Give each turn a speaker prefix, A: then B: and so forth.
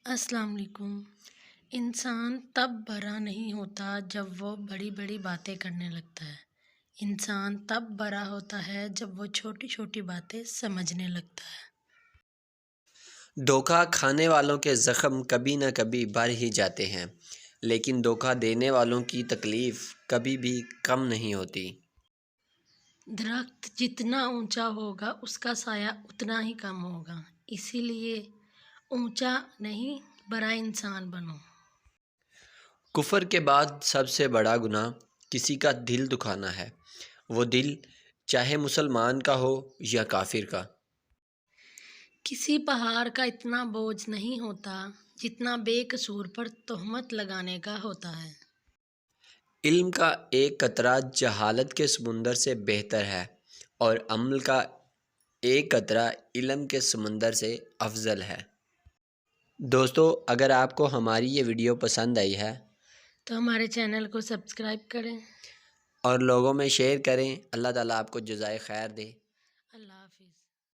A: السلام علیکم۔ انسان تب بڑا نہیں ہوتا جب وہ بڑی بڑی باتیں کرنے لگتا ہے۔ انسان تب بڑا ہوتا ہے جب وہ چھوٹی چھوٹی باتیں سمجھنے لگتا ہے۔
B: دھوکہ کھانے والوں کے زخم کبھی نہ کبھی بڑھ ہی جاتے ہیں، لیکن دھوکہ دینے والوں کی تکلیف کبھی بھی کم نہیں ہوتی۔
A: درخت جتنا اونچا ہوگا اس کا سایہ اتنا ہی کم ہوگا، اسی لیے اونچا نہیں بڑا انسان بنو۔
B: کفر کے بعد سب سے بڑا گناہ کسی کا دل دکھانا ہے، وہ دل چاہے مسلمان کا ہو یا کافر کا۔
A: کسی پہاڑ کا اتنا بوجھ نہیں ہوتا جتنا بے قصور پر تہمت لگانے کا ہوتا ہے۔
B: علم کا ایک قطرہ جہالت کے سمندر سے بہتر ہے، اور عمل کا ایک قطرہ علم کے سمندر سے افضل ہے۔ دوستو، اگر آپ کو ہماری یہ ویڈیو پسند آئی ہے
A: تو ہمارے چینل کو سبسکرائب کریں۔
B: اور لوگوں میں شیئر کریں، اللہ تعالیٰ آپ کو جزائے خیر دے۔